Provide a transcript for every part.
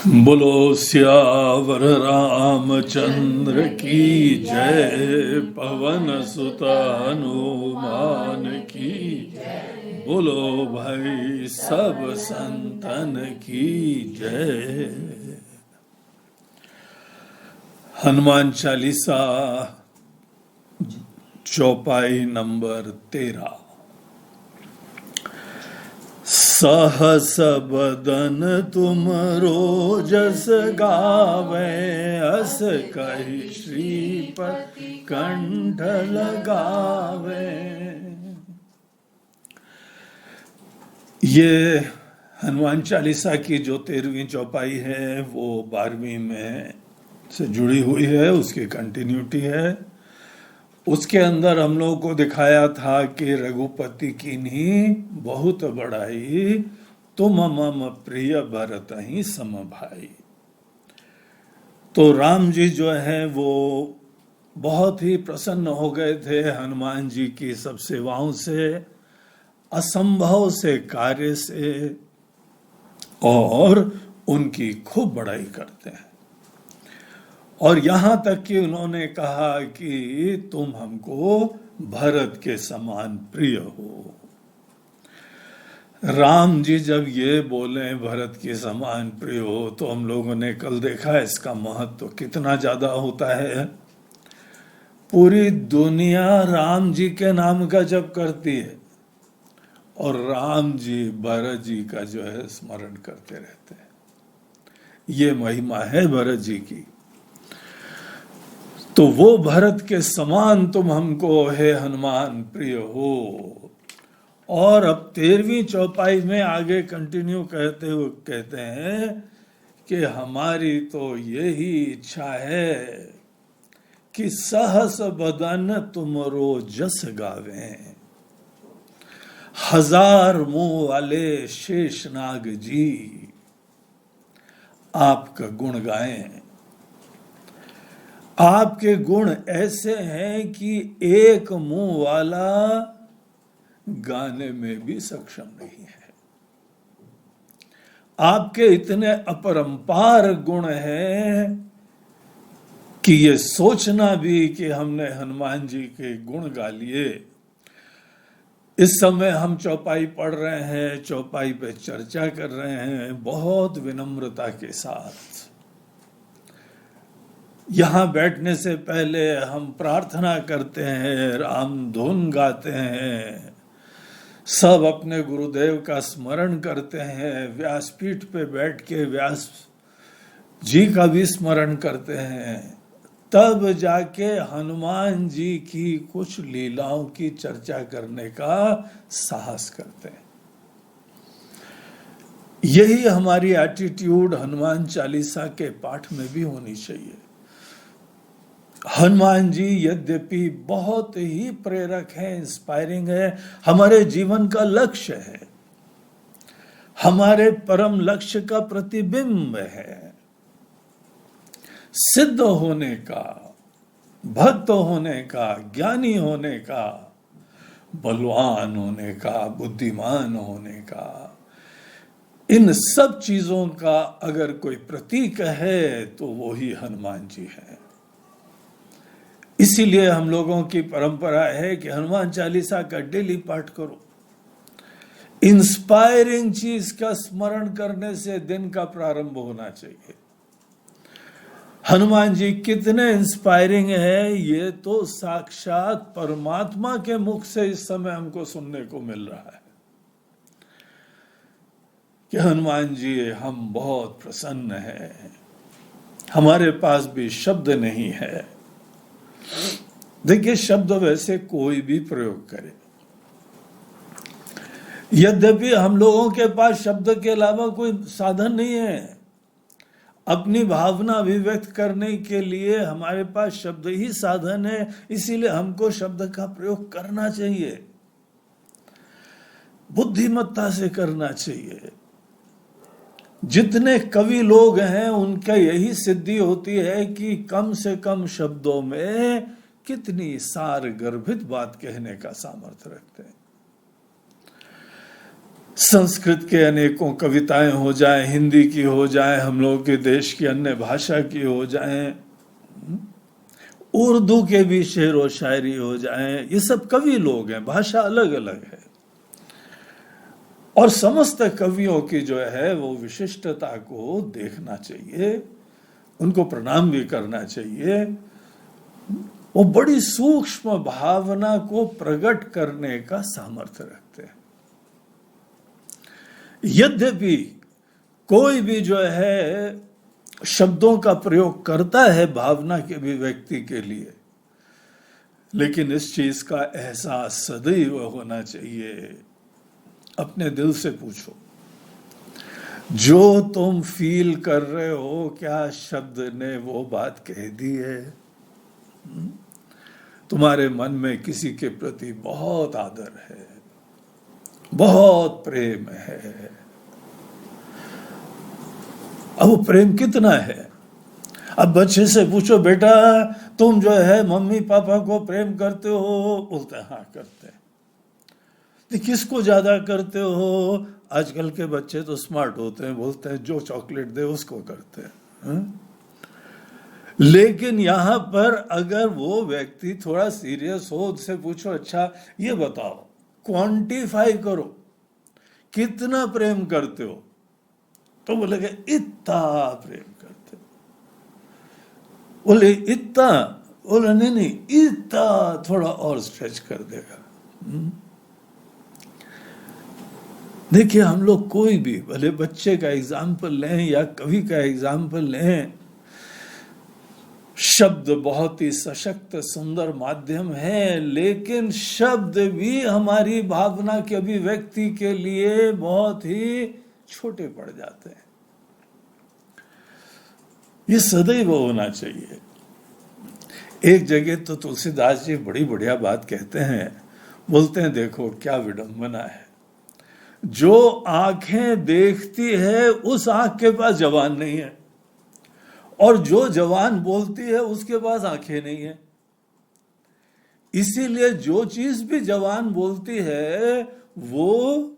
बोलो सियावर रामचंद्र की जय, पवन सुत हनुमान की। बोलो भाई सब संतन की जय। हनुमान चालीसा चौपाई नंबर 13। सहस बदन तुम रोजस गावे, अस कहि श्रीपति कंठ लगावे। ये हनुमान चालीसा की जो 13वीं चौपाई है वो 12वीं में से जुड़ी हुई है, उसकी कंटिन्यूटी है। उसके अंदर हम लोगों को दिखाया था कि रघुपति की नी बहुत बड़ाई, तुम मम प्रिय भरत ही सम भाई। तो राम जी जो है वो बहुत ही प्रसन्न हो गए थे हनुमान जी की सब सेवाओं से, असंभव से कार्य से, और उनकी खूब बड़ाई करते हैं। और यहां तक कि उन्होंने कहा कि तुम हमको भरत के समान प्रिय हो। राम जी जब ये बोले भरत के समान प्रिय हो, तो हम लोगों ने कल देखा इसका महत्व तो कितना ज्यादा होता है। पूरी दुनिया राम जी के नाम का जप करती है और राम जी भरत जी का जो है स्मरण करते रहते हैं। ये महिमा है भरत जी की। तो वो भरत के समान तुम हमको है हनुमान प्रिय हो। और अब 13वीं चौपाई में आगे कंटिन्यू करते हुए कहते हैं कि हमारी तो यही इच्छा है कि सहस बदन तुमरो जस गावे, हजार मुंह वाले शेषनाग जी आपका गुण गाएं। आपके गुण ऐसे हैं कि एक मुंह वाला गाने में भी सक्षम नहीं है। आपके इतने अपरंपार गुण हैं कि ये सोचना भी कि हमने हनुमान जी के गुण गा लिए। इस समय हम चौपाई पढ़ रहे हैं, चौपाई पे चर्चा कर रहे हैं बहुत विनम्रता के साथ। यहाँ बैठने से पहले हम प्रार्थना करते हैं, राम धुन गाते हैं, सब अपने गुरुदेव का स्मरण करते हैं, व्यासपीठ पे बैठ के व्यास जी का भी स्मरण करते हैं, तब जाके हनुमान जी की कुछ लीलाओं की चर्चा करने का साहस करते हैं। यही हमारी एटीट्यूड हनुमान चालीसा के पाठ में भी होनी चाहिए। हनुमान जी यद्यपि बहुत ही प्रेरक है, इंस्पायरिंग है, हमारे जीवन का लक्ष्य है, हमारे परम लक्ष्य का प्रतिबिंब है। सिद्ध होने का, भक्त होने का, ज्ञानी होने का, बलवान होने का, बुद्धिमान होने का, इन सब चीजों का अगर कोई प्रतीक है तो वो ही हनुमान जी है। इसीलिए हम लोगों की परंपरा है कि हनुमान चालीसा का डेली पाठ करो। इंस्पायरिंग चीज का स्मरण करने से दिन का प्रारंभ होना चाहिए। हनुमान जी कितने इंस्पायरिंग है, ये तो साक्षात परमात्मा के मुख से इस समय हमको सुनने को मिल रहा है कि हनुमान जी हम बहुत प्रसन्न हैं। हमारे पास भी शब्द नहीं है। देखिए, शब्द वैसे कोई भी प्रयोग करे, यद्यपि हम लोगों के पास शब्द के अलावा कोई साधन नहीं है। अपनी भावना अभिव्यक्त करने के लिए हमारे पास शब्द ही साधन है, इसीलिए हमको शब्द का प्रयोग करना चाहिए, बुद्धिमत्ता से करना चाहिए। जितने कवि लोग हैं उनका यही सिद्धि होती है कि कम से कम शब्दों में कितनी सार गर्भित बात कहने का सामर्थ्य रखते हैं। संस्कृत के अनेकों कविताएं हो जाएं, हिंदी की हो जाएं, हम लोग के देश की अन्य भाषा की हो जाएं, उर्दू के भी शेर व शायरी हो जाएं, ये सब कवि लोग हैं, भाषा अलग अलग है। और समस्त कवियों की जो है वो विशिष्टता को देखना चाहिए, उनको प्रणाम भी करना चाहिए। वो बड़ी सूक्ष्म भावना को प्रकट करने का सामर्थ्य रखते हैं। यद्यपि कोई भी जो है शब्दों का प्रयोग करता है भावना के अभिव्यक्ति के लिए, लेकिन इस चीज का एहसास सदैव होना चाहिए। अपने दिल से पूछो, जो तुम फील कर रहे हो, क्या शब्द ने वो बात कह दी है? तुम्हारे मन में किसी के प्रति बहुत आदर है, बहुत प्रेम है। अब वो प्रेम कितना है? अब बच्चे से पूछो, बेटा तुम जो है मम्मी पापा को प्रेम करते हो? बोलते हैं हाँ करते हैं। तो किसको ज्यादा करते हो? आजकल के बच्चे तो स्मार्ट होते हैं, बोलते हैं जो चॉकलेट दे उसको करते हैं। लेकिन यहां पर अगर वो व्यक्ति थोड़ा सीरियस हो, उससे पूछो अच्छा ये बताओ, क्वांटिफाई करो, कितना प्रेम करते हो? तो बोलेगा इतना प्रेम करते हो। बोले इतना? बोले नहीं इतना, थोड़ा और स्ट्रेच कर देगा। देखिए हम लोग कोई भी, भले बच्चे का एग्जाम्पल लें या कवि का एग्जाम्पल लें, शब्द बहुत ही सशक्त सुंदर माध्यम है, लेकिन शब्द भी हमारी भावना के अभिव्यक्ति के लिए बहुत ही छोटे पड़ जाते हैं। ये सदैव होना चाहिए। एक जगह तो तुलसीदास जी बड़ी बढ़िया बात कहते हैं, बोलते हैं देखो क्या विडंबना है, जो आंखें देखती है उस आंख के पास जबान नहीं है, और जो जबान बोलती है उसके पास आंखें नहीं है। इसीलिए जो चीज भी जबान बोलती है वो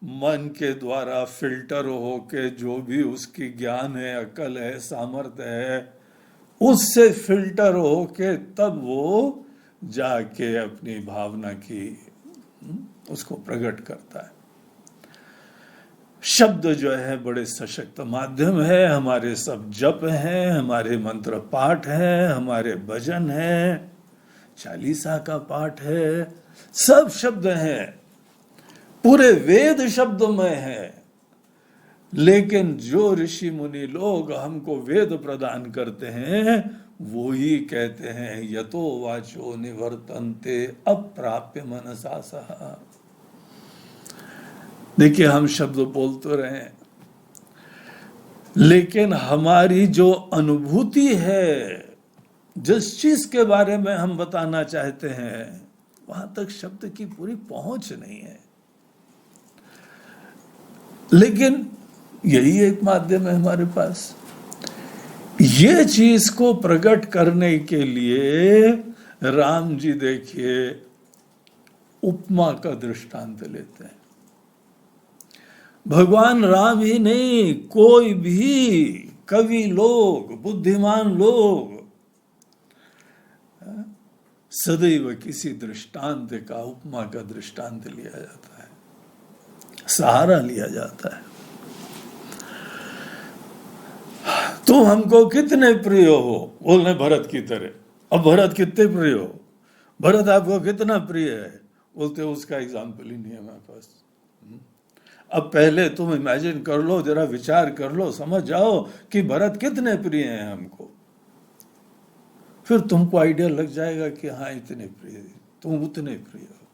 मन के द्वारा फिल्टर होके जो भी उसकी ज्ञान है, अकल है, सामर्थ्य है, उससे फिल्टर होके तब वो जाके अपनी भावना की उसको प्रकट करता है। शब्द जो है बड़े सशक्त माध्यम है। हमारे सब जप हैं, हमारे मंत्र पाठ हैं, हमारे भजन हैं, चालीसा का पाठ है, सब शब्द हैं, पूरे वेद शब्दमय है। लेकिन जो ऋषि मुनि लोग हमको वेद प्रदान करते हैं वो ही कहते हैं यतो वाचो निवर्तन्ते अप्राप्य मनसा सहा। देखिए हम शब्द बोल तो रहे हैं, लेकिन हमारी जो अनुभूति है, जिस चीज के बारे में हम बताना चाहते हैं, वहां तक शब्द की पूरी पहुंच नहीं है। लेकिन यही एक माध्यम है हमारे पास। ये चीज को प्रकट करने के लिए राम जी देखिए उपमा का दृष्टांत लेते हैं। भगवान राम ही नहीं, कोई भी कवि लोग, बुद्धिमान लोग सदैव किसी दृष्टांत का, उपमा का दृष्टांत लिया जाता है, सहारा लिया जाता है। तुम हमको कितने प्रिय हो, बोलने भरत की तरह। अब भरत कितने प्रिय हो? भरत आपको कितना प्रिय है? बोलते उसका एग्जाम्पल ही नहीं है हमारे पास। अब पहले तुम इमेजिन कर लो, जरा विचार कर लो, समझ जाओ कि भरत कितने प्रिय हैं हमको, फिर तुमको आइडिया लग जाएगा कि हाँ इतने प्रिय, तुम उतने प्रिय हो।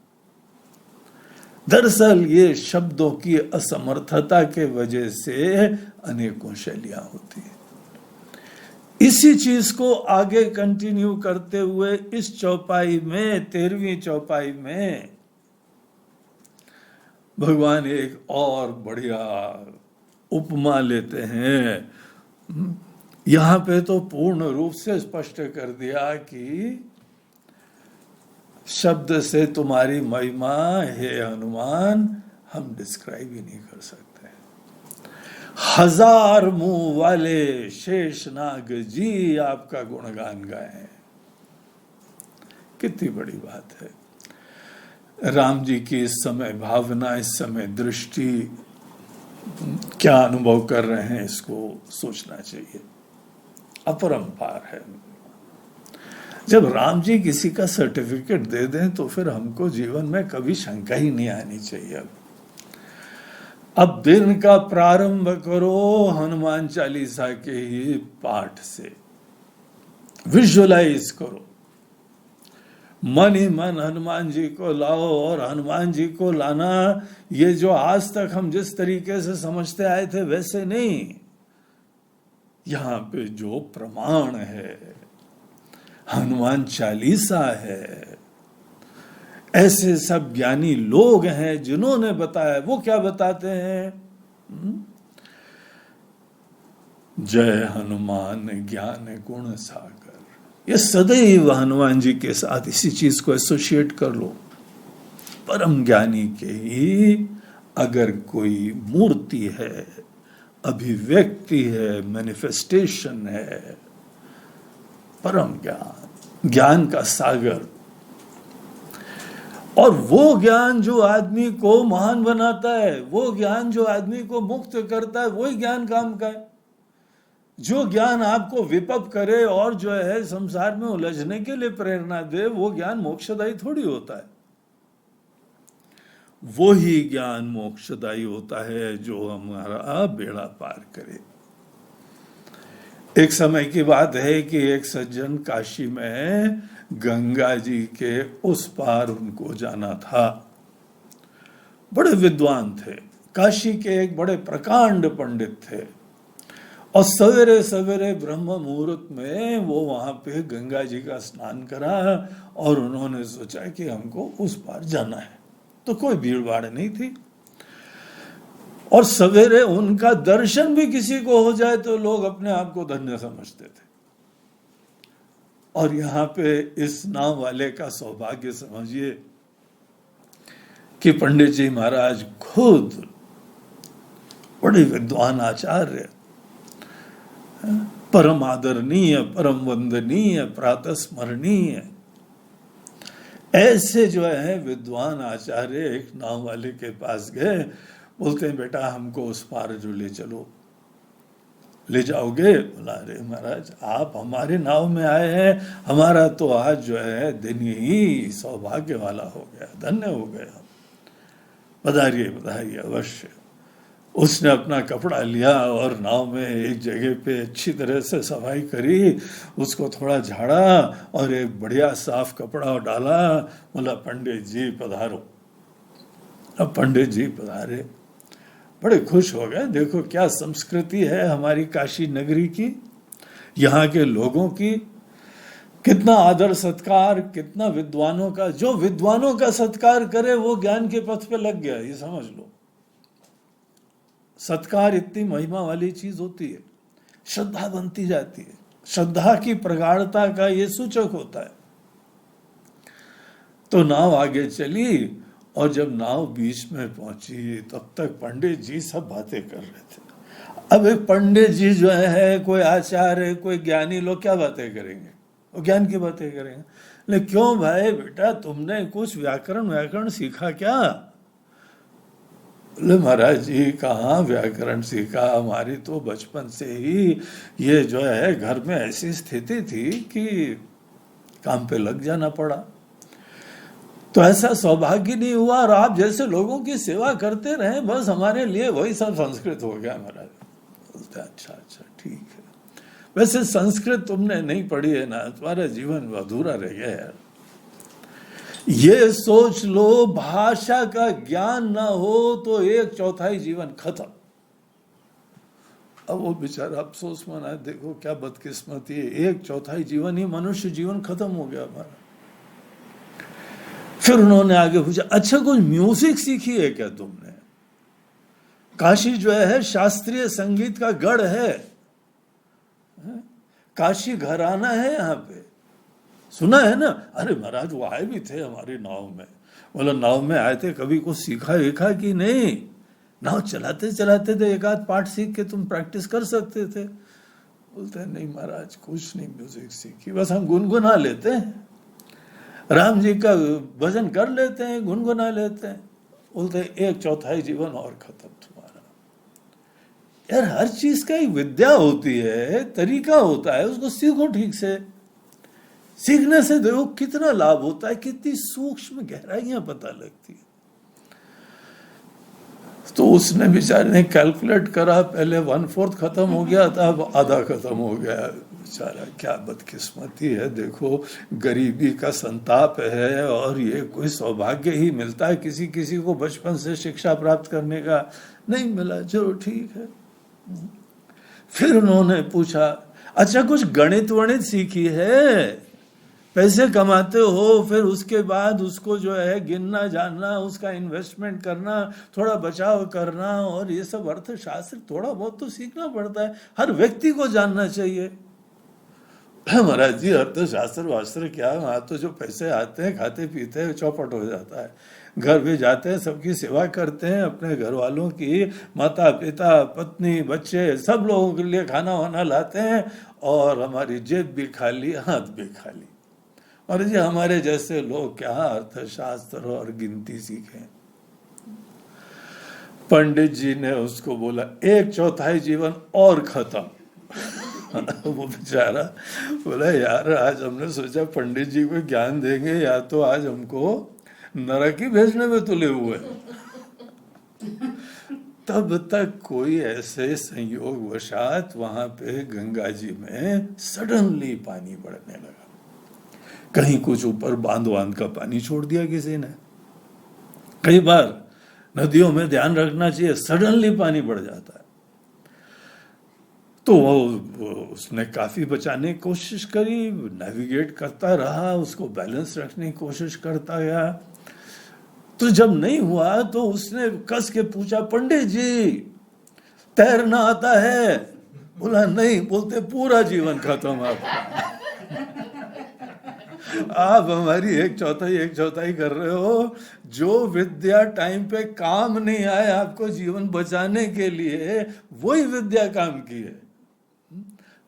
दरअसल ये शब्दों की असमर्थता के वजह से अनेकों शैलियां होती हैं। इसी चीज को आगे कंटिन्यू करते हुए इस चौपाई में, 13वीं चौपाई में भगवान एक और बढ़िया उपमा लेते हैं। यहां पे तो पूर्ण रूप से स्पष्ट कर दिया कि शब्द से तुम्हारी महिमा हे हनुमान हम डिस्क्राइब ही नहीं कर सकते। 1000 मुंह वाले शेषनाग जी आपका गुणगान गाएं, कितनी बड़ी बात है। राम जी की इस समय भावना, इस समय दृष्टि, क्या अनुभव कर रहे हैं, इसको सोचना चाहिए। अपरंपार है। जब राम जी किसी का सर्टिफिकेट दे दें तो फिर हमको जीवन में कभी शंका ही नहीं आनी चाहिए। अब दिन का प्रारंभ करो हनुमान चालीसा के ही पाठ से, विजुअलाइज करो, मन ही मन हनुमान जी को लाओ। और हनुमान जी को लाना, ये जो आज तक हम जिस तरीके से समझते आए थे वैसे नहीं। यहां पे जो प्रमाण है, हनुमान चालीसा है, ऐसे सब ज्ञानी लोग हैं जिन्होंने बताया। वो क्या बताते हैं? जय हनुमान ज्ञान गुण सागर। ये सदैव हनुमान जी के साथ इसी चीज को एसोसिएट कर लो। परम ज्ञानी के ही अगर कोई मूर्ति है, अभिव्यक्ति है, मैनिफेस्टेशन है, परम ज्ञान, ज्ञान का सागर। और वो ज्ञान जो आदमी को महान बनाता है, वो ज्ञान जो आदमी को मुक्त करता है, वही ज्ञान काम का है। जो ज्ञान आपको विपप करे और जो है संसार में उलझने के लिए प्रेरणा दे, वो ज्ञान मोक्षदायी थोड़ी होता है। वो ही ज्ञान मोक्षदायी होता है जो हमारा बेड़ा पार करे। एक समय की बात है कि एक सज्जन काशी में गंगा जी के उस पार उनको जाना था। बड़े विद्वान थे, काशी के एक बड़े प्रकांड पंडित थे। और सवेरे सवेरे ब्रह्म मुहूर्त में वो वहां पे गंगा जी का स्नान करा और उन्होंने सोचा कि हमको उस पार जाना है। तो कोई भीड़ भाड़ नहीं थी, और सवेरे उनका दर्शन भी किसी को हो जाए तो लोग अपने आप को धन्य समझते थे। और यहां पे इस नाव वाले का सौभाग्य समझिए कि पंडित जी महाराज खुद बड़े विद्वान आचार्य, परम आदरणीय, परम वंदनीय, प्रातः स्मरणीय, ऐसे जो है विद्वान आचार्य एक नाव वाले के पास गए। बोलते हैं, बेटा हमको उस पार जो ले चलो। ले जाओगे? बोला, अरे महाराज आप हमारे नाव में आए हैं, हमारा तो आज जो है दिन ही सौभाग्य वाला हो गया, धन्य हो गया। पधारिए पधारिए, अवश्य। उसने अपना कपड़ा लिया और नाव में एक जगह पे अच्छी तरह से सफाई करी, उसको थोड़ा झाड़ा और एक बढ़िया साफ कपड़ा डाला। बोला, पंडित जी पधारो। अब पंडित जी पधारे, बड़े खुश हो गए। देखो क्या संस्कृति है हमारी काशी नगरी की, यहाँ के लोगों की, कितना आदर सत्कार, कितना विद्वानों का। जो विद्वानों का सत्कार करे वो ज्ञान के पथ पे लग गया, ये समझ लो। सत्कार इतनी महिमा वाली चीज होती है, श्रद्धा बनती जाती है। श्रद्धा की प्रगाढ़ता का ये सूचक होता है। तो नाव आगे चली और जब नाव बीच में पहुंची तब तक पंडित जी सब बातें कर रहे थे। अब एक पंडित जी जो है, कोई आचार्य, कोई ज्ञानी लोग क्या बातें करेंगे? वो ज्ञान की बातें करेंगे। लेकिन क्यों भाई बेटा, तुमने कुछ व्याकरण सीखा क्या? बोले, महाराज जी कहाँ व्याकरण सीखा, हमारी तो बचपन से ही ये जो है घर में ऐसी स्थिति थी कि काम पे लग जाना पड़ा, तो ऐसा सौभाग्य नहीं हुआ। और आप जैसे लोगों की सेवा करते रहे, बस हमारे लिए वही सब संस्कृत हो गया। महाराज बोलते, अच्छा अच्छा ठीक है। वैसे संस्कृत तुमने नहीं पढ़ी है ना, तुम्हारा जीवन अधूरा रह गया यार। ये सोच लो, भाषा का ज्ञान ना हो तो 1/4 जीवन खत्म। अब वो बेचारा अफसोस मना, देखो क्या बदकिस्मती है, 1/4 जीवन ही मनुष्य जीवन खत्म हो गया हमारा। फिर उन्होंने आगे पूछा, अच्छा कोई म्यूजिक सीखी है क्या तुमने? काशी जो है शास्त्रीय संगीत का गढ़ है, काशी घराना है यहाँ पे, सुना है ना? अरे महाराज वो आए भी थे हमारी नाव में, बोला नाव में आए थे, कभी कुछ सीखा वीखा कि नहीं? नाव चलाते चलाते थे, एक आध पाठ सीख के तुम प्रैक्टिस कर सकते थे। बोलते नहीं महाराज, कुछ नहीं म्यूजिक सीखी, बस हम गुनगुना लेते हैं, राम जी का भजन कर लेते हैं, गुनगुना लेते हैं। बोलते 1/4 जीवन और खत्म तुम्हारा। यार हर चीज का एक विद्या होती है, तरीका होता है, उसको सीखो ठीक से। सीखने से देखो कितना लाभ होता है, कितनी सूक्ष्म गहराइयां पता लगती है। तो उसने बेचारे ने कैलकुलेट करा, पहले 1/4 खत्म हो गया था, अब आधा खत्म हो गया। बेचारा क्या बदकिस्मती है, देखो गरीबी का संताप है, और ये कोई सौभाग्य ही मिलता है किसी किसी को बचपन से शिक्षा प्राप्त करने का, नहीं मिला। चलो ठीक है। फिर उन्होंने पूछा, अच्छा कुछ गणित वणित सीखी है? पैसे कमाते हो, फिर उसके बाद उसको जो है गिनना जानना, उसका इन्वेस्टमेंट करना, थोड़ा बचाव करना, और ये सब अर्थशास्त्र थोड़ा बहुत तो सीखना पड़ता है, हर व्यक्ति को जानना चाहिए। महाराज जी अर्थशास्त्र वास्त्र क्या, वहां तो जो पैसे आते हैं खाते पीते हैं चौपट हो जाता है। घर भी जाते हैं, सबकी सेवा करते हैं, अपने घर वालों की, माता पिता पत्नी बच्चे सब लोगों के लिए खाना वाना लाते हैं, और हमारी जेब भी खाली, हाथ भी खाली। और जी हमारे जैसे लोग क्या अर्थशास्त्र और गिनती सीखें। पंडित जी ने उसको बोला 1/4 जीवन और खत्म। वो बेचारा बोला यार आज हमने सोचा पंडित जी को ज्ञान देंगे, या तो आज हमको नरक ही भेजने में तुले हुए। तब तक कोई ऐसे संयोग वशात वहां पे गंगा जी में सडनली पानी बढ़ने लगा। कहीं कुछ ऊपर बांध का पानी छोड़ दिया किसी ने। कई बार नदियों में ध्यान रखना चाहिए, सडनली पानी बढ़ जाता है। तो वो उसने काफी बचाने की कोशिश करी, नेविगेट करता रहा, उसको बैलेंस रखने की कोशिश करता गया। तो जब नहीं हुआ तो उसने कस के पूछा, पंडित जी तैरना आता है? बोला नहीं। बोलते पूरा जीवन खत्म आपका। आप हमारी 1/4 कर रहे हो। जो विद्या टाइम पे काम नहीं आए आपको जीवन बचाने के लिए, वही विद्या काम की है।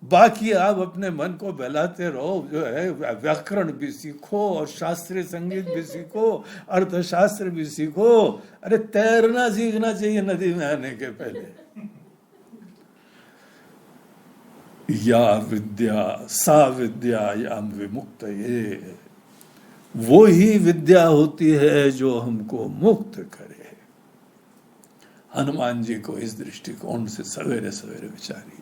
बाकी आप अपने मन को बहलाते रहो, जो है व्याकरण भी सीखो और शास्त्रीय संगीत भी सीखो, अर्थशास्त्र भी सीखो। अरे तैरना सीखना चाहिए नदी में आने के पहले। या विद्या सा विद्या याम विमुक्त, ये वो ही विद्या होती है जो हमको मुक्त करे। हनुमान जी को इस दृष्टिकोण से सवेरे सवेरे विचारिए।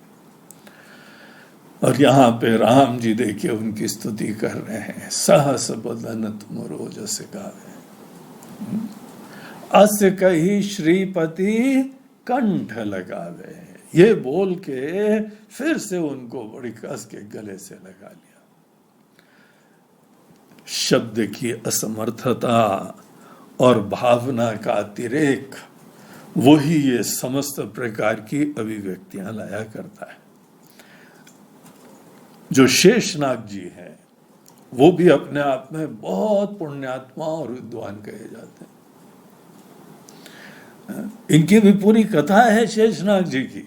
और यहाँ पे राम जी देखिए उनकी स्तुति कर रहे हैं, सहस बदन तुम रोजस गावे, अस कही श्रीपति कंठ लगावे। ये बोल के फिर से उनको बड़ी कस के गले से लगा लिया। शब्द की असमर्थता और भावना का अतिरेक वही ये समस्त प्रकार की अभिव्यक्तियां लाया करता है। जो शेषनाग जी हैं वो भी अपने आप में बहुत पुण्यात्मा और विद्वान कहे जाते हैं। इनकी भी पूरी कथा है शेषनाग जी की।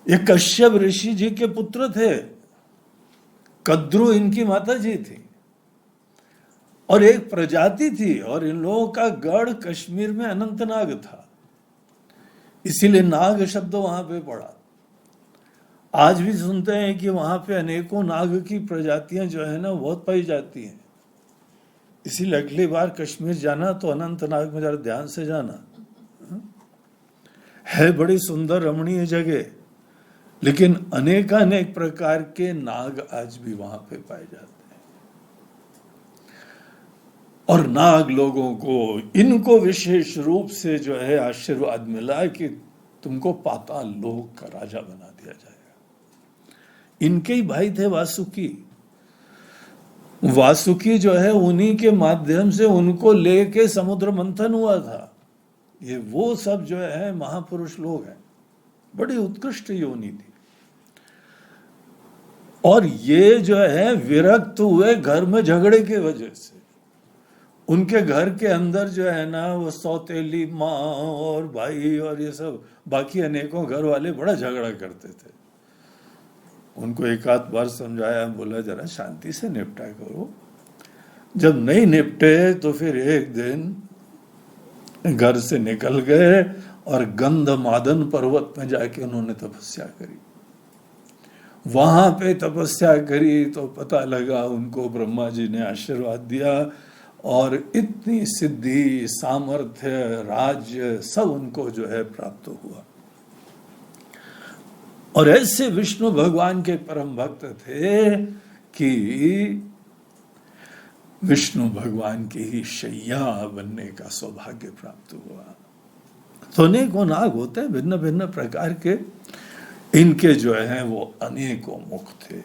ये कश्यप ऋषि जी के पुत्र थे, कद्रु इनकी माता जी थी, और एक प्रजाति थी, और इन लोगों का गढ़ कश्मीर में अनंतनाग था, इसीलिए नाग शब्द वहां पे पड़ा। आज भी सुनते हैं कि वहां पे अनेकों नाग की प्रजातियां जो है ना बहुत पाई जाती हैं। इसीलिए अगली बार कश्मीर जाना तो अनंतनाग में जरा ध्यान से जाना। है बड़ी सुंदर रमणीय जगह, लेकिन अनेकानेक प्रकार के नाग आज भी वहां पे पाए जाते हैं। और नाग लोगों को इनको विशेष रूप से जो है आशीर्वाद मिला कि तुमको पाताल लोक का राजा बना दिया जाएगा। इनके ही भाई थे वासुकी। वासुकी जो है उन्हीं के माध्यम से उनको लेके समुद्र मंथन हुआ था। ये वो सब जो है महापुरुष लोग हैं, बड़ी उत्कृष्ट योनि थी। और ये जो है विरक्त हुए घर में झगड़े के वजह से, उनके घर के अंदर जो है ना, वो सौतेली माँ और भाई और ये सब बाकी अनेकों घर वाले बड़ा झगड़ा करते थे। उनको एक आध बार समझाया, बोला जरा शांति से निपटा करो। जब नहीं निपटे तो फिर एक दिन घर से निकल गए और गंधमादन पर्वत में जाके उन्होंने तपस्या करी। वहां पे तपस्या करी तो पता लगा उनको ब्रह्मा जी ने आशीर्वाद दिया और इतनी सिद्धि, सामर्थ्य, राज्य सब उनको जो है प्राप्त हुआ। और ऐसे विष्णु भगवान के परम भक्त थे कि विष्णु भगवान की ही शैया बनने का सौभाग्य प्राप्त हुआ। तो अनेकों नाग होते हैं भिन्न भिन्न प्रकार के, इनके जो है वो अनेकों मुख थे।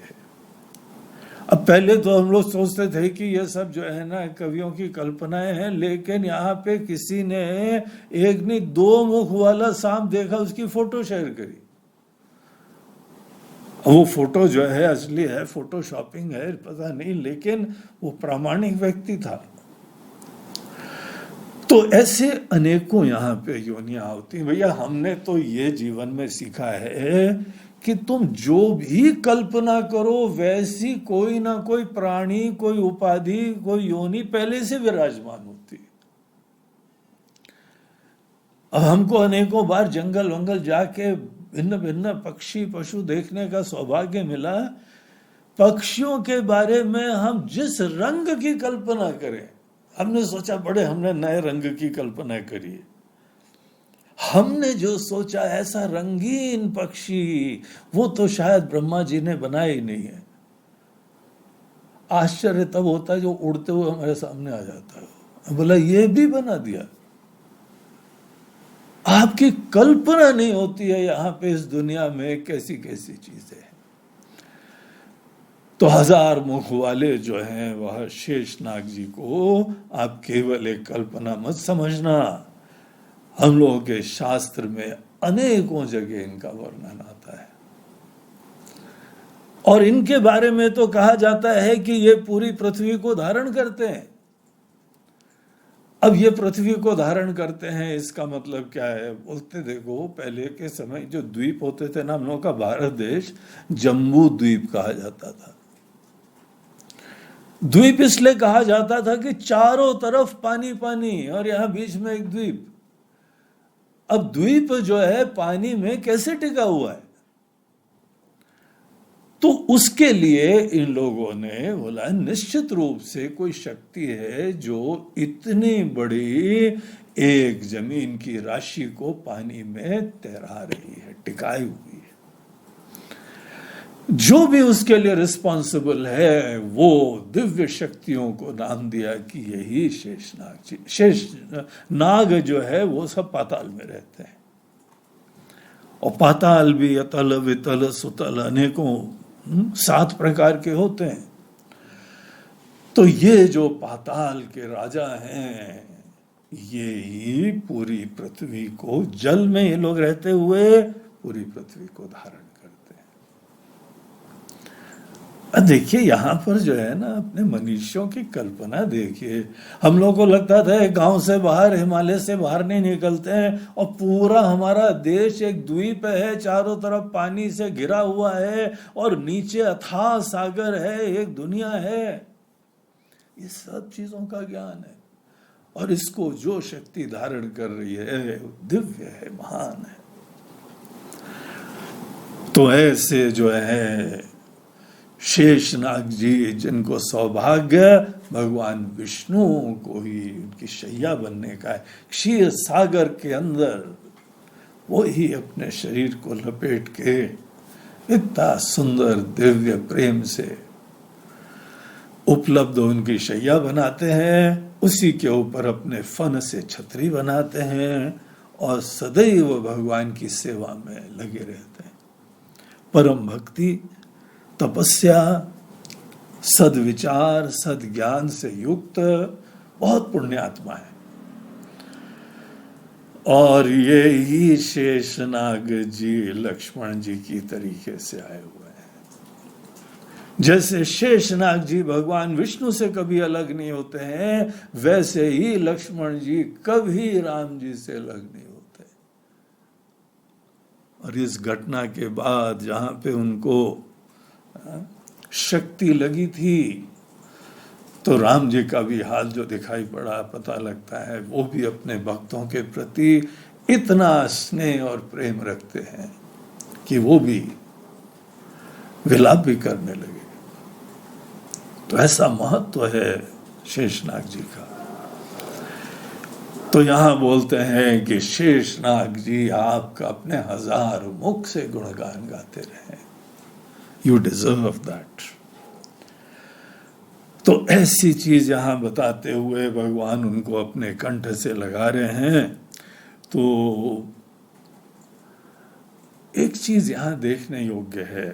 अब पहले तो हम लोग सोचते थे कि ये सब जो है ना कवियों की कल्पनाएं हैं, लेकिन यहाँ पे किसी ने एक नहीं 2 मुख वाला सांप देखा, उसकी फोटो शेयर करी। वो फोटो जो है असली है, फोटो शॉपिंग है पता नहीं, लेकिन वो प्रामाणिक व्यक्ति था। तो ऐसे अनेकों यहाँ पे योनियां होती। भैया हमने तो ये जीवन में सीखा है कि तुम जो भी कल्पना करो वैसी कोई ना कोई प्राणी, कोई उपाधि, कोई योनि पहले से विराजमान होती। अब हमको अनेकों बार जंगल वंगल जाके भिन्न भिन्न पक्षी पशु देखने का सौभाग्य मिला। पक्षियों के बारे में हम जिस रंग की कल्पना करें, हमने सोचा बड़े हमने नए रंग की कल्पना करी, हमने जो सोचा ऐसा रंगीन पक्षी वो तो शायद ब्रह्मा जी ने बनाया ही नहीं है। आश्चर्य तब होता है जो उड़ते हुए हमारे सामने आ जाता है, बोला ये भी बना दिया। आपकी कल्पना नहीं होती है यहाँ पे इस दुनिया में कैसी कैसी चीजें हैं। तो 1000 मुख वाले जो हैं वह शेषनाग जी को आप केवल एक कल्पना मत समझना। हम लोगों के शास्त्र में अनेकों जगह इनका वर्णन आता है और इनके बारे में तो कहा जाता है कि ये पूरी पृथ्वी को धारण करते हैं। अब ये पृथ्वी को धारण करते हैं इसका मतलब क्या है? बोलते देखो पहले के समय जो द्वीप होते थे ना, हम लोगों का भारत देश जम्बू द्वीप कहा जाता था। द्वीप इसलिए कहा जाता था कि चारों तरफ पानी पानी और यहां बीच में एक द्वीप। अब द्वीप जो है पानी में कैसे टिका हुआ है? तो उसके लिए इन लोगों ने बोला निश्चित रूप से कोई शक्ति है जो इतनी बड़ी एक जमीन की राशि को पानी में तैरा रही है, टिकाई हुई है। जो भी उसके लिए रिस्पॉन्सिबल है वो दिव्य शक्तियों को नाम दिया कि यही शेषनाग जी। शेष नाग जो है वो सब पाताल में रहते हैं और पाताल भी अतल वितल सुतल अनेकों 7 प्रकार के होते हैं। तो ये जो पाताल के राजा हैं ये ही पूरी पृथ्वी को, जल में ये लोग रहते हुए पूरी पृथ्वी को धारण करते हैं। देखिए यहाँ पर जो है ना अपने मनुष्यों की कल्पना देखिए। हम लोग को लगता था गांव से बाहर, हिमालय से बाहर नहीं निकलते हैं और पूरा हमारा देश एक द्वीप है, चारों तरफ पानी से घिरा हुआ है और नीचे अथाह सागर है, एक दुनिया है। ये सब चीजों का ज्ञान है और इसको जो शक्ति धारण कर रही है दिव्य है, महान है। तो ऐसे जो है शेषनाग जी जिनको सौभाग्य भगवान विष्णु को ही उनकी शैया बनने का है, क्षीर सागर के अंदर वो ही अपने शरीर को लपेट के इतना सुंदर दिव्य प्रेम से उपलब्ध उनकी शैया बनाते हैं। उसी के ऊपर अपने फन से छतरी बनाते हैं और सदैव भगवान की सेवा में लगे रहते हैं। परम भक्ति, तपस्या, सद्विचार, सद्ज्ञान से युक्त बहुत पुण्यात्मा है। और ये ही शेषनाग जी लक्ष्मण जी की तरीके से आए हुए हैं। जैसे शेषनाग जी भगवान विष्णु से कभी अलग नहीं होते हैं, वैसे ही लक्ष्मण जी कभी राम जी से अलग नहीं होते। और इस घटना के बाद जहां पे उनको शक्ति लगी थी, तो राम जी का भी हाल जो दिखाई पड़ा, पता लगता है वो भी अपने भक्तों के प्रति इतना स्नेह और प्रेम रखते हैं कि वो भी विलाप भी करने लगे। तो ऐसा महत्व है शेषनाग जी का। तो यहां बोलते हैं कि शेषनाग जी आपका अपने 1000 मुख से गुणगान गाते रहे, यू डिजर्व दैट। तो ऐसी चीज यहां बताते हुए भगवान उनको अपने कंठ से लगा रहे हैं। तो एक चीज यहां देखने योग्य है,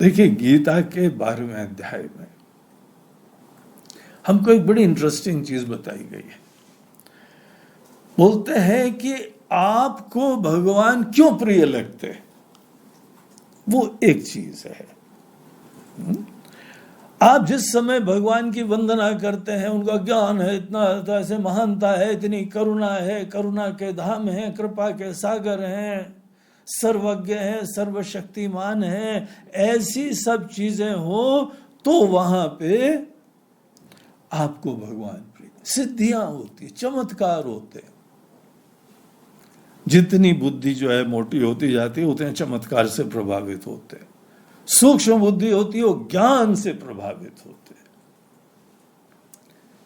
देखिए गीता के 12वें अध्याय में हमको एक बड़ी इंटरेस्टिंग चीज बताई गई है। बोलते हैं कि आपको भगवान क्यों प्रिय लगते हैं, वो एक चीज है। आप जिस समय भगवान की वंदना करते हैं, उनका ज्ञान है, इतना ऐसे महानता है, इतनी करुणा है, करुणा के धाम है, कृपा के सागर हैं, सर्वज्ञ है, सर्वशक्तिमान है, ऐसी सब चीजें हो तो वहां पे आपको भगवान प्रिय। सिद्धियां होती, चमत्कार होते, जितनी बुद्धि जो है मोटी होती जाती है उतने चमत्कार से प्रभावित होते, सूक्ष्म बुद्धि होती है वो ज्ञान से प्रभावित होते।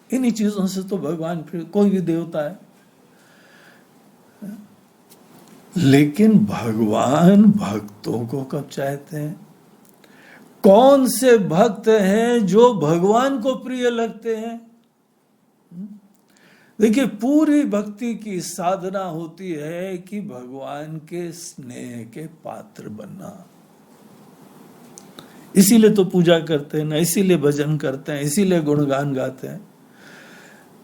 इन्हीं चीजों से तो भगवान प्रिय, कोई भी देवता है। लेकिन भगवान भक्तों को कब चाहते हैं? कौन से भक्त हैं जो भगवान को प्रिय लगते हैं? देखिए, पूरी भक्ति की साधना होती है कि भगवान के स्नेह के पात्र बनना। इसीलिए तो पूजा करते हैं ना, इसीलिए भजन करते हैं, इसीलिए गुणगान गाते हैं,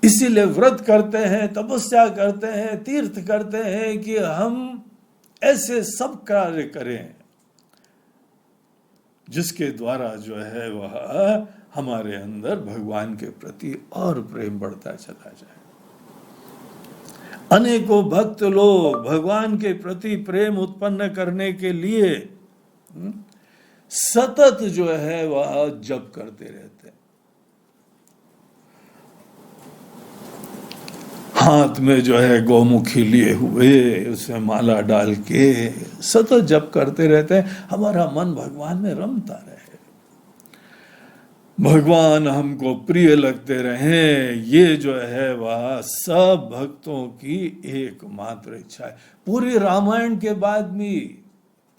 इसीलिए व्रत करते हैं, तपस्या करते हैं, तीर्थ करते हैं कि हम ऐसे सब कार्य करें जिसके द्वारा जो है वह हमारे अंदर भगवान के प्रति और प्रेम बढ़ता चला जाए। अनेकों भक्त लोग भगवान के प्रति प्रेम उत्पन्न करने के लिए सतत जो है वह जप करते रहते हैं। हाथ में जो है गौमुखी लिए हुए, उसमें माला डाल के सतत जप करते रहते हैं। हमारा मन भगवान में रमता रहे, भगवान हमको प्रिय लगते रहे, ये जो है वह सब भक्तों की एकमात्र इच्छा है। पूरी रामायण के बाद भी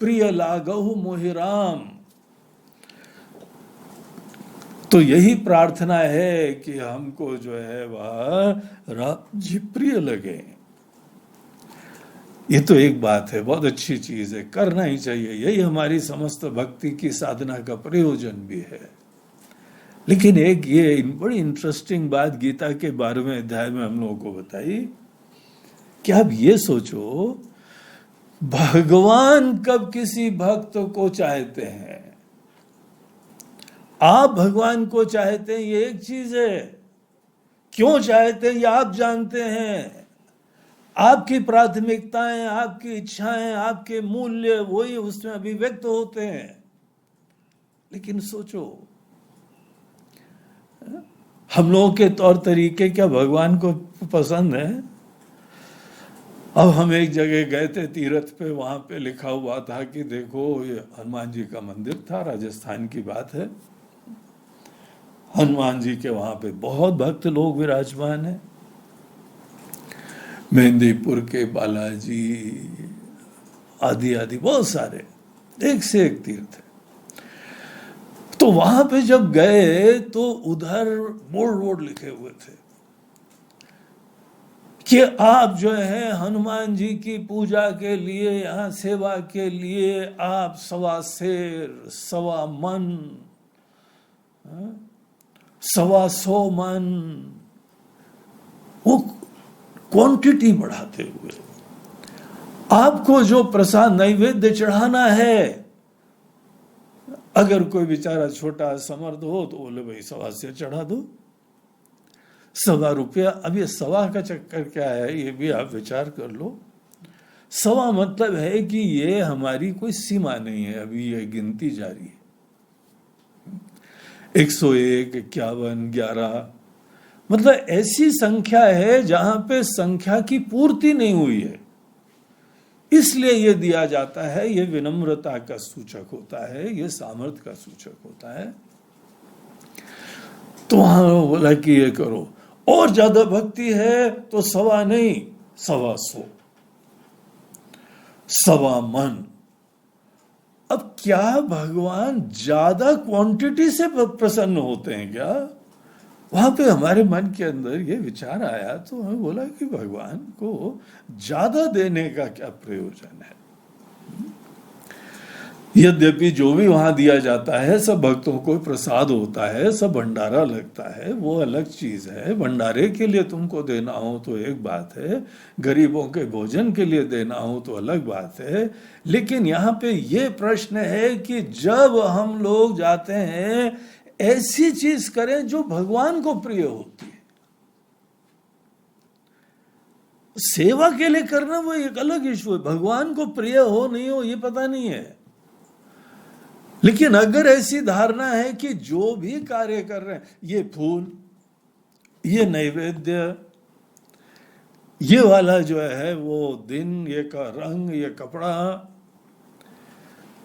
प्रिय लागहु मोहि राम, तो यही प्रार्थना है कि हमको जो है वह राम जी प्रिय लगे। ये तो एक बात है, बहुत अच्छी चीज है, करना ही चाहिए, यही हमारी समस्त भक्ति की साधना का प्रयोजन भी है। लेकिन एक ये बड़ी इंटरेस्टिंग बात गीता के 12वें अध्याय में हम लोगों को बताई कि आप ये सोचो, भगवान कब किसी भक्त को चाहते हैं? आप भगवान को चाहते हैं ये एक चीज है, क्यों चाहते हैं ये आप जानते हैं। आपकी प्राथमिकताएं, आपकी इच्छाएं, आपके मूल्य वही उसमें अभिव्यक्त होते हैं। लेकिन सोचो, हम लोगों के तौर तरीके क्या भगवान को पसंद है? अब हम एक जगह गए थे तीर्थ पे, वहां पे लिखा हुआ था कि देखो ये हनुमान जी का मंदिर था, राजस्थान की बात है। हनुमान जी के वहां पे बहुत भक्त लोग विराजमान हैं। मेहंदीपुर के बालाजी आदि आदि बहुत सारे, एक से एक तीर्थ है। तो वहां पे जब गए तो उधर बोर्ड लिखे हुए थे कि आप जो है हनुमान जी की पूजा के लिए, यहाँ सेवा के लिए आप 1.25 सेर, 1.25 मन, 125 मन, वो क्वांटिटी बढ़ाते हुए आपको जो प्रसाद नैवेद्य चढ़ाना है अगर कोई बेचारा छोटा समर्थ हो तो बोले भाई 1.25 से चढ़ा दो, 1.25 रुपया। अब ये 1.25 का चक्कर क्या है, ये भी आप विचार कर लो। 1.25 मतलब है कि ये हमारी कोई सीमा नहीं है, अभी ये गिनती जारी है। 101, 51, 11, मतलब ऐसी संख्या है जहां पे संख्या की पूर्ति नहीं हुई है, इसलिए ये दिया जाता है। ये विनम्रता का सूचक होता है, ये सामर्थ्य का सूचक होता है। तो वहां बोला कि ये करो, और ज्यादा भक्ति है तो 1.25 नहीं, 125, 1.25 मन। अब क्या भगवान ज्यादा क्वांटिटी से प्रसन्न होते हैं क्या? वहां पे हमारे मन के अंदर ये विचार आया, तो हमें बोला कि भगवान को ज्यादा देने का क्या प्रयोजन है। यद्यपि जो भी वहां दिया जाता है सब भक्तों को प्रसाद होता है, सब भंडारा लगता है, वो अलग चीज है। भंडारे के लिए तुमको देना हो तो एक बात है, गरीबों के भोजन के लिए देना हो तो अलग बात है। लेकिन यहाँ पे ये प्रश्न है कि जब हम लोग जाते हैं, ऐसी चीज करें जो भगवान को प्रिय होती है। सेवा के लिए करना वो एक अलग इशू है, भगवान को प्रिय हो नहीं हो ये पता नहीं है। लेकिन अगर ऐसी धारणा है कि जो भी कार्य कर रहे हैं, ये फूल, ये नैवेद्य, ये वाला जो है वो दिन, ये का रंग, ये कपड़ा,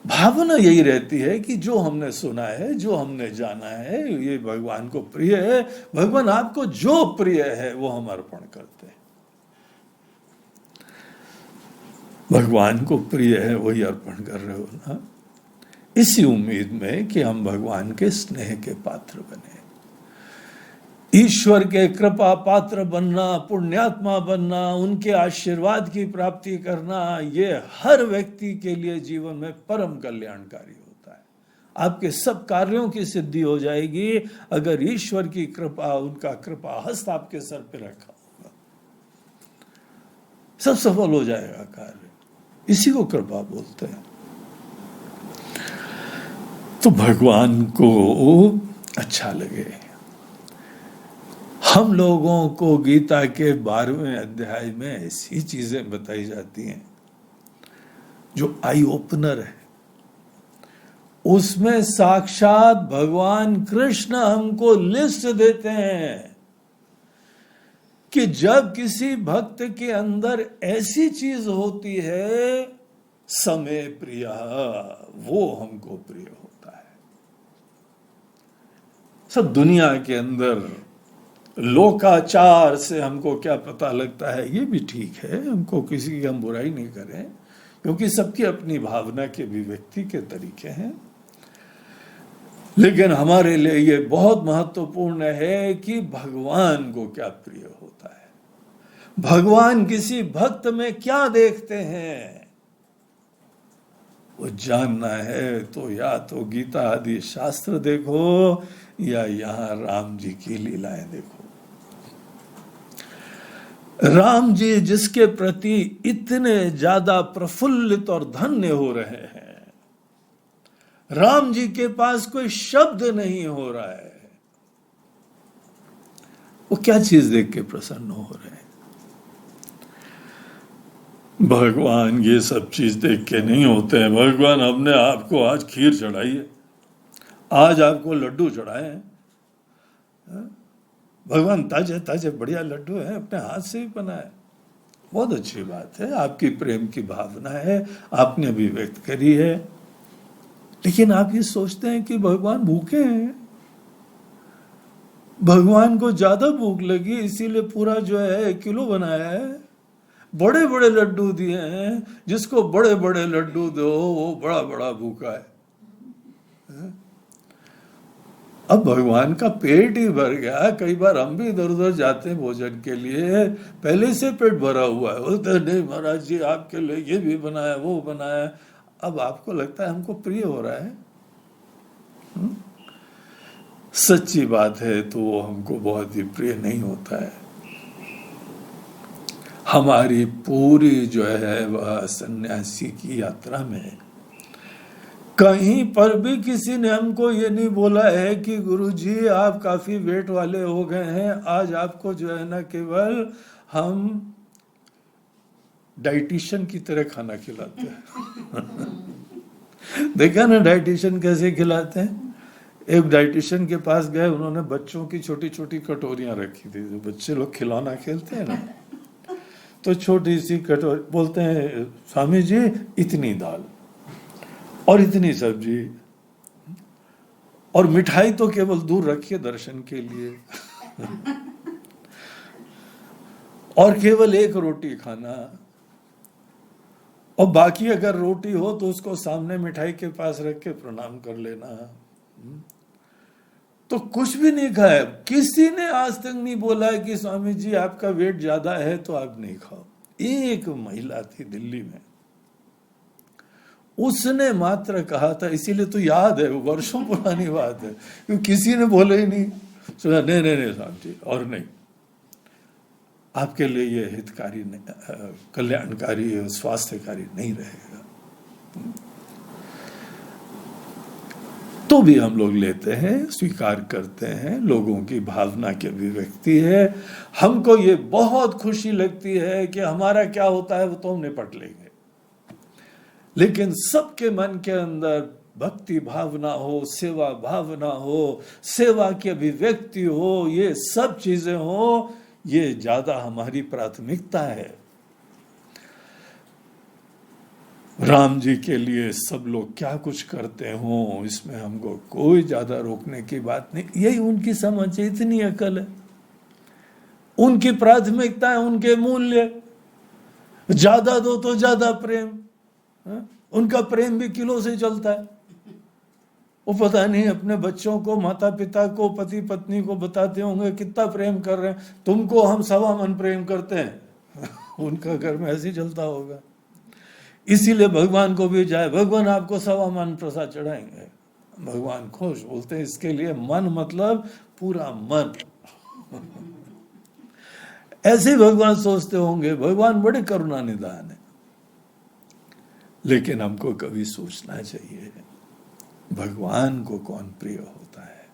भावना यही रहती है कि जो हमने सुना है, जो हमने जाना है, ये भगवान को प्रिय है। भगवान आपको जो प्रिय है वो हम अर्पण करते हैं। भगवान को प्रिय है वही अर्पण कर रहे हो ना, इसी उम्मीद में कि हम भगवान के स्नेह के पात्र बने, ईश्वर के कृपा पात्र बनना, पुण्यात्मा बनना, उनके आशीर्वाद की प्राप्ति करना, ये हर व्यक्ति के लिए जीवन में परम कल्याणकारी होता है। आपके सब कार्यों की सिद्धि हो जाएगी अगर ईश्वर की कृपा, उनका कृपा हस्त आपके सर पे रखा होगा, सब सफल हो जाएगा कार्य। इसी को कृपा बोलते हैं। तो भगवान को अच्छा लगे। हम लोगों को गीता के 12वें अध्याय में ऐसी चीजें बताई जाती हैं जो आई ओपनर है। उसमें साक्षात भगवान कृष्ण हमको लिस्ट देते हैं कि जब किसी भक्त के अंदर ऐसी चीज होती है, समय प्रिया, वो हमको प्रिय होता है। सब दुनिया के अंदर लोकाचार से हमको क्या पता लगता है, ये भी ठीक है, हमको किसी की हम बुराई नहीं करें, क्योंकि सबकी अपनी भावना के अभिव्यक्ति के तरीके हैं। लेकिन हमारे लिए ये बहुत महत्वपूर्ण है कि भगवान को क्या प्रिय होता है, भगवान किसी भक्त में क्या देखते हैं, वो जानना है। तो या तो गीता आदि शास्त्र देखो या यहाँ राम जी की लीलाएं देखो। राम जी जिसके प्रति इतने ज्यादा प्रफुल्लित और धन्य हो रहे हैं, राम जी के पास कोई शब्द नहीं हो रहा है, वो क्या चीज देख के प्रसन्न हो रहे हैं? भगवान ये सब चीज देख के नहीं होते हैं। भगवान हमने आपको आज खीर चढ़ाई है, आज आपको लड्डू चढ़ाए हैं, भगवान ताजे ताजे बढ़िया लड्डू है, अपने हाथ से ही बनाए, बहुत अच्छी बात है, आपकी प्रेम की भावना है, आपने अभिव्यक्त करी है। लेकिन आप ये सोचते हैं कि भगवान भूखे हैं, भगवान को ज्यादा भूख लगी इसीलिए पूरा जो है 1 किलो बनाया है, बड़े बड़े लड्डू दिए हैं, जिसको बड़े बड़े लड्डू दो वो बड़ा बड़ा भूखा है। अब भगवान का पेट ही भर गया। कई बार हम भी इधर उधर जाते हैं भोजन के लिए, पहले से पेट भरा हुआ है, बोलते नहीं महाराज जी आपके लिए ये भी बनाया वो बनाया। अब आपको लगता है हमको प्रिय हो रहा है? सच्ची बात है तो वो हमको बहुत ही प्रिय नहीं होता है। हमारी पूरी जो है वह सन्यासी की यात्रा में कहीं पर भी किसी ने हमको ये नहीं बोला है कि गुरुजी आप काफी वेट वाले हो गए हैं, आज आपको जो है ना केवल हम डाइटिशियन की तरह खाना खिलाते हैं। देखा ना डाइटिशियन कैसे खिलाते हैं। एक डाइटिशियन के पास गए, उन्होंने बच्चों की छोटी छोटी कटोरियां रखी थी, जो बच्चे लोग खिलौना खेलते हैं ना, तो छोटी सी कटोरी, बोलते हैं स्वामी जी इतनी दाल और इतनी सब्जी और मिठाई तो केवल दूर रखिए दर्शन के लिए, और केवल एक रोटी खाना, और बाकी अगर रोटी हो तो उसको सामने मिठाई के पास रख के प्रणाम कर लेना। तो कुछ भी नहीं खाया। किसी ने आज तक नहीं बोला है कि स्वामी जी आपका वेट ज्यादा है तो आप नहीं खाओ। एक महिला थी दिल्ली में, उसने मात्र कहा था, इसीलिए तो याद है, वो वर्षों पुरानी बात है, क्योंकि किसी ने बोले ही नहीं। सुना नहीं नहीं नहीं स्वामी जी, और नहीं, आपके लिए ये हितकारी कल्याणकारी स्वास्थ्यकारी नहीं रहेगा। तो भी हम लोग लेते हैं, स्वीकार करते हैं, लोगों की भावना की अभिव्यक्ति है। हमको ये बहुत खुशी लगती है कि हमारा क्या होता है वो तो हम निपट लेंगे, लेकिन सबके मन के अंदर भक्ति भावना हो, सेवा भावना हो, सेवा की अभिव्यक्ति हो, ये सब चीजें हो, ये ज्यादा हमारी प्राथमिकता है। राम जी के लिए सब लोग क्या कुछ करते हो, इसमें हमको कोई ज्यादा रोकने की बात नहीं। यही उनकी समझ है, इतनी अकल है, उनकी प्राथमिकता है, उनके मूल्य। ज्यादा दो तो ज्यादा प्रेम, उनका प्रेम भी किलो से चलता है। वो पता नहीं अपने बच्चों को, माता पिता को, पति पत्नी को बताते होंगे कितना प्रेम कर रहे हैं, तुमको हम 1.25 मन प्रेम करते हैं। उनका घर में ऐसे ही चलता होगा। इसीलिए भगवान को भी जाए, भगवान आपको 1.25 मन प्रसाद चढ़ाएंगे, भगवान खुश। बोलते हैं इसके लिए मन मतलब पूरा मन। ऐसे ही भगवान सोचते होंगे, भगवान बड़े करुणा निधान है। लेकिन हमको कभी सोचना चाहिए भगवान को कौन प्रिय होता है।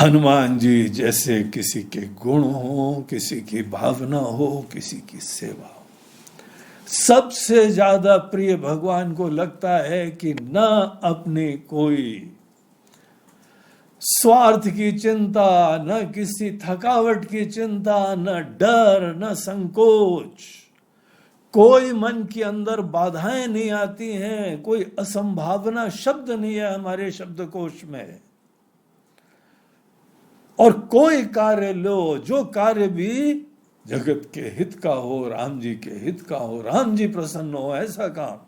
हनुमान जी जैसे किसी के गुण हो, किसी की भावना हो, किसी की सेवा हो, सबसे ज्यादा प्रिय भगवान को लगता है कि न अपनी कोई स्वार्थ की चिंता, न किसी थकावट की चिंता, न डर, न संकोच, कोई मन के अंदर बाधाएं नहीं आती हैं, कोई असंभावना शब्द नहीं है हमारे शब्दकोश में। और कोई कार्य लो, जो कार्य भी जगत के हित का हो, राम जी के हित का हो, राम जी प्रसन्न हो, ऐसा काम,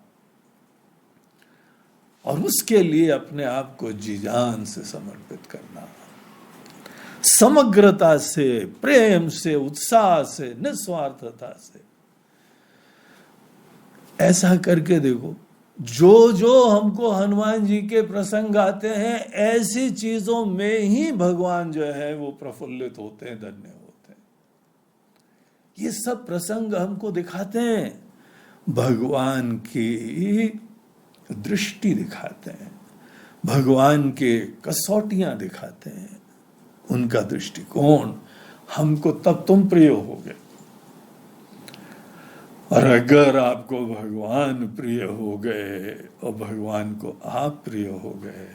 और उसके लिए अपने आप को जी जान से समर्पित करना, समग्रता से, प्रेम से, उत्साह से, निस्वार्थता से। ऐसा करके देखो, जो जो हमको हनुमान जी के प्रसंग आते हैं, ऐसी चीजों में ही भगवान जो है वो प्रफुल्लित होते हैं, धन्य होते हैं। ये सब प्रसंग हमको दिखाते हैं, भगवान की दृष्टि दिखाते हैं, भगवान के कसौटियां दिखाते हैं, उनका दृष्टिकोण। हमको तब तुम प्रिय होगे। और अगर आपको भगवान प्रिय हो गए और भगवान को आप प्रिय हो गए,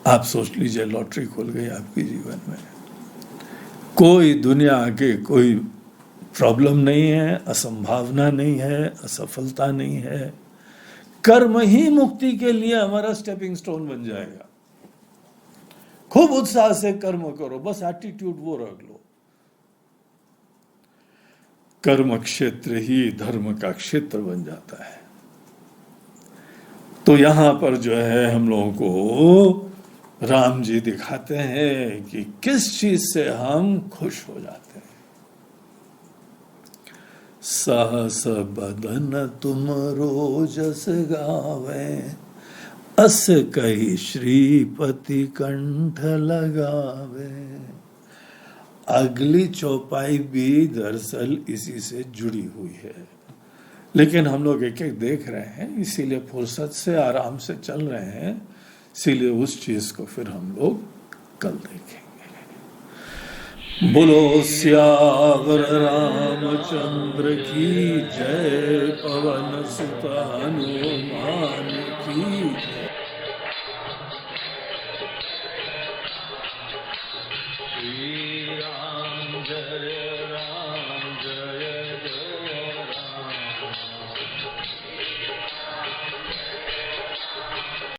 आप सोच लीजिए लॉटरी खुल गई आपके जीवन में। कोई दुनिया के कोई प्रॉब्लम नहीं है, असंभावना नहीं है, असफलता नहीं है। कर्म ही मुक्ति के लिए हमारा स्टेपिंग स्टोन बन जाएगा। खूब उत्साह से कर्म करो, बस एटीट्यूड वो रख लो। कर्म क्षेत्र ही धर्म का क्षेत्र बन जाता है। तो यहां पर जो है हम लोगों को राम जी दिखाते हैं कि किस चीज से हम खुश हो जाते हैं। सहस बदन तुम रोजस गावे, अस कही श्रीपति कंठ लगावे। अगली चौपाई भी दरअसल इसी से जुड़ी हुई है। लेकिन हम लोग एक एक देख रहे हैं, इसीलिए फुर्सत से आराम से चल रहे हैं, इसीलिए उस चीज को फिर हम लोग कल देखेंगे। बोलो सियावर रामचंद्र की जय, पवन सुत हनुमान की जय। श्री राम जय